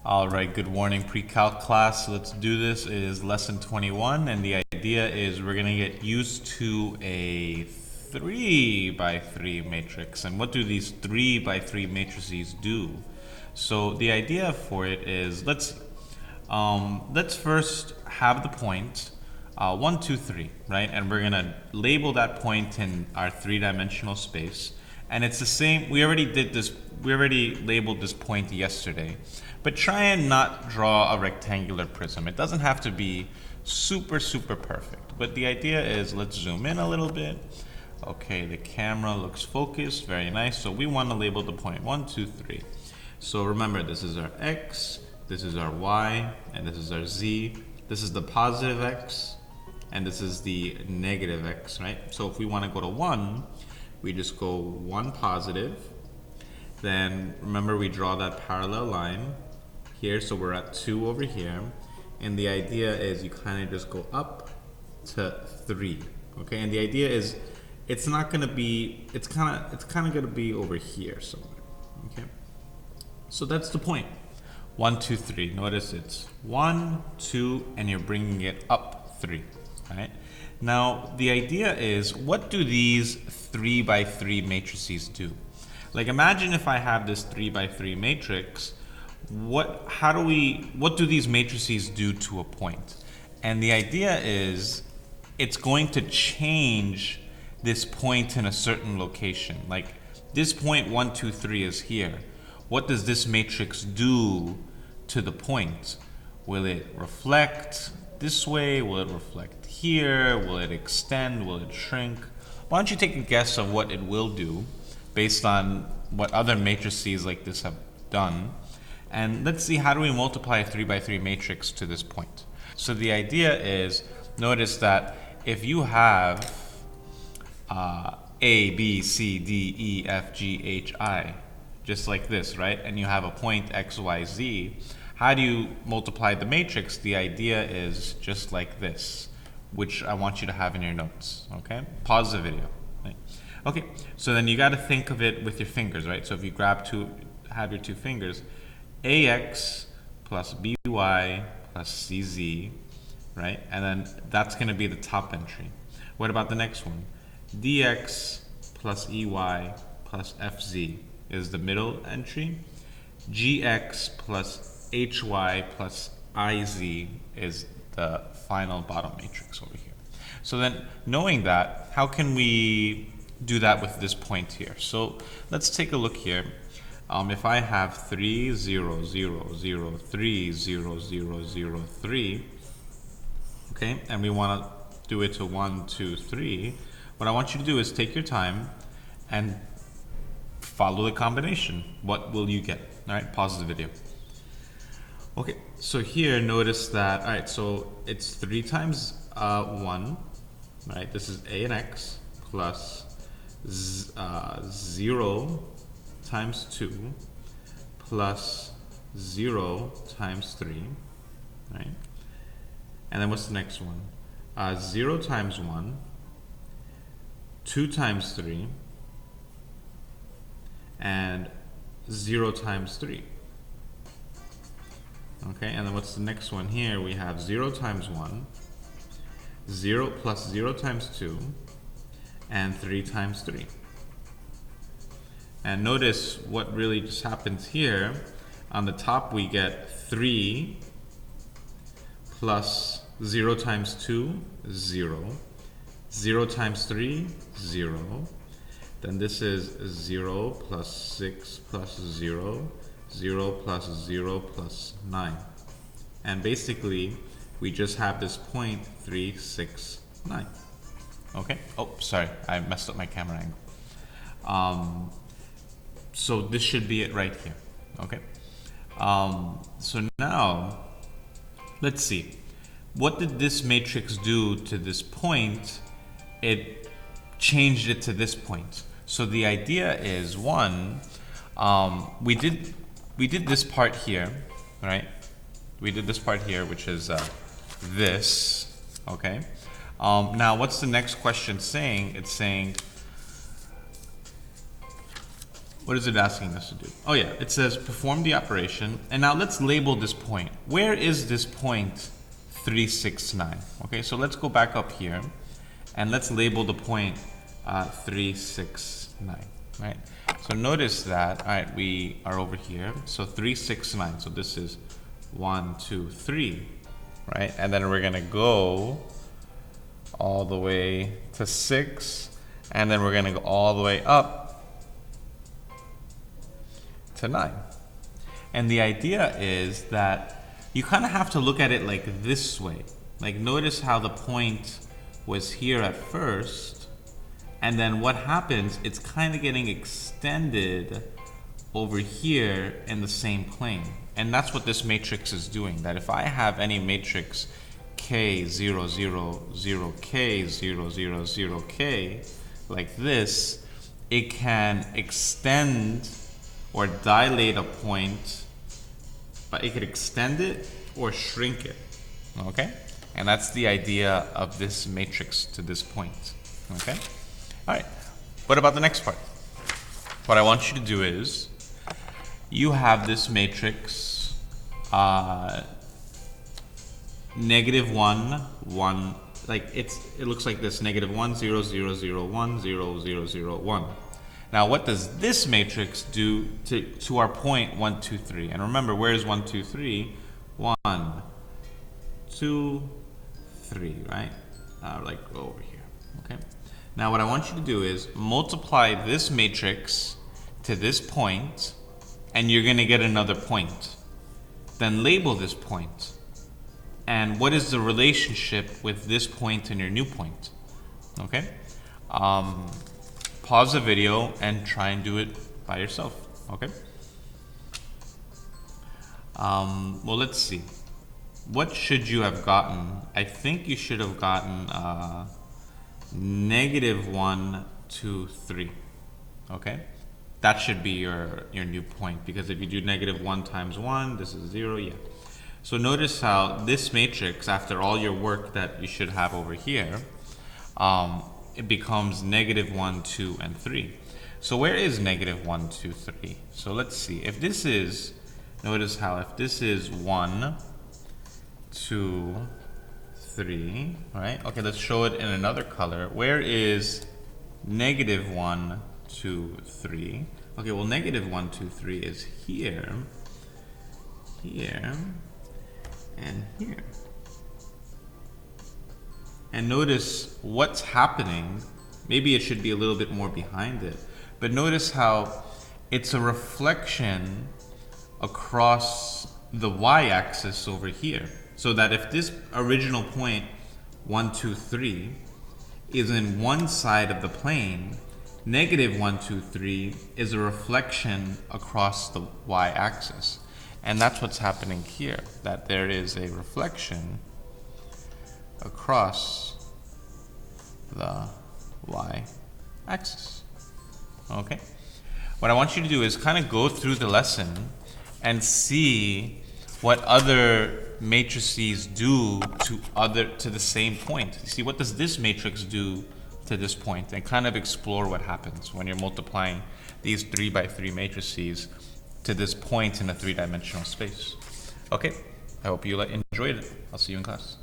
All right, good morning, pre-calc class. Let's do this. It is lesson 21, and the idea is we're going to get used to a 3 by 3 matrix. And what do these 3 by 3 matrices do? So the idea for it is let's first have the point 1, 2, 3, right? And we're going to label that point in our three-dimensional space. And it's the same. We already did this. We already labeled this point yesterday. But try and not draw a rectangular prism. It doesn't have to be super perfect. But the idea is, let's zoom in a little bit. Okay, the camera looks focused. Very nice. So we want to label the point 1, 2, 3. So remember, this is our x, this is our y, and this is our z. This is the positive x, and this is the negative x, right? So if we want to go to 1, we just go 1 positive. Then remember, we draw that parallel line here, so we're at 2 over here. And the idea is you kind of just go up to 3, okay? And the idea is it's not going to be, it's kind of going to be over here somewhere, okay? So that's the point. 1, 2, 3. Notice it's 1, 2, and you're bringing it up 3, right? Now, the idea is, what do these 3 by 3 matrices do? Like, imagine if I have this 3 by 3 matrix, what do these matrices do to a point? And the idea is, it's going to change this point in a certain location. Like, this point 1, 2, 3 is here. What does this matrix do to the point? Will it reflect this way? Will it reflect here? Will it extend? Will it shrink? Why don't you take a guess of what it will do based on what other matrices like this have done? And let's see, how do we multiply a 3 by 3 matrix to this point? So the idea is, notice that if you have A, B, C, D, E, F, G, H, I, just like this, right? And you have a point X, Y, Z. How do you multiply the matrix? The idea is just like this, which I want you to have in your notes, okay? Pause the video. Right? Okay, so then you got to think of it with your fingers, right? So if you have your two fingers, AX plus BY plus CZ, right? And then that's going to be the top entry. What about the next one? DX plus EY plus FZ is the middle entry. GX plus HY plus IZ is the final bottom matrix over here. So then, knowing that, how can we do that with this point here? So let's take a look here. If I have 3, 0, 0, 0, 3, 0, 0, 0, 3, okay, and we want to do it to 1, 2, 3, what I want you to do is take your time and follow the combination. What will you get? All right, pause the video. Okay, so here notice that, all right, so it's 3 times 1, right? This is A and X plus 0 times 2 plus 0 times 3, right? And then what's the next one? 0 times 1, 2 times 3, and 0 times 3. Okay, and then what's the next one here? We have 0 times 1, 0 plus 0 times 2, and 3 times 3. And notice what really just happens here. On the top we get 3 plus 0 times 2, 0. 0 times 3, 0. Then this is 0 plus 6 plus 0, 0 plus 0 plus 9. And basically, we just have this point 3, 6, 9. Okay? Oh, sorry, I messed up my camera angle. So this should be it right here. Okay? So now, let's see. What did this matrix do to this point? It changed it to this point. So the idea is, one, we did this part here, right? We did this part here, which is this, okay? Now, what's the next question saying? It's saying What is it asking us to do? Oh yeah, it says perform the operation. And now let's label this point. Where is this point 369? Okay, so let's go back up here and let's label the point 369, right? So notice that, all right, we are over here. So 369, so this is 1, 2, 3, right? And then we're gonna go all the way to 6, and then we're gonna go all the way up to 9. And the idea is that you kind of have to look at it like this way. Like notice how the point was here at first, and then what happens, it's kind of getting extended over here in the same plane. And that's what this matrix is doing, that if I have any matrix k 0, 0, 0, k 0, 0, 0, k like this, it can extend or dilate a point, but it could extend it or shrink it, okay? And that's the idea of this matrix to this point, okay? All right, what about the next part? What I want you to do is, you have this matrix, negative 1, 1, like it looks like this, negative 1, 0, 0, 0, 1, 0, 0, 0, 1. Now, what does this matrix do to our point 1, 2, 3? And remember, where is 1, 2, 3? 1, 2, 3, right? Like over here, okay? Now, what I want you to do is multiply this matrix to this point, and you're gonna get another point. Then label this point. And what is the relationship with this point and your new point, okay? Pause the video and try and do it by yourself, okay? Well, let's see. What should you have gotten? I think you should have gotten negative 1, 2, 3, okay? That should be your new point, because if you do negative 1 times 1, this is 0, yeah. So notice how this matrix, after all your work that you should have over here, it becomes negative 1, 2, and 3. So where is negative 1, 2, 3? So let's see. If this is, notice how if this is 1, 2, 3, right? Okay, let's show it in another color. Where is negative 1, 2, 3? Okay, well, negative 1, 2, 3 is here, here, and here. And notice what's happening. Maybe it should be a little bit more behind it, but notice how it's a reflection across the y-axis over here. So that if this original point 1, 2, 3 is in one side of the plane, negative 1, 2, 3 is a reflection across the y-axis. And that's what's happening here, that there is a reflection across the y-axis, okay? What I want you to do is kind of go through the lesson and see what other matrices do to the same point. You see, what does this matrix do to this point, and kind of explore what happens when you're multiplying these 3 by 3 matrices to this point in a 3-dimensional space. Okay, I hope you enjoyed it. I'll see you in class.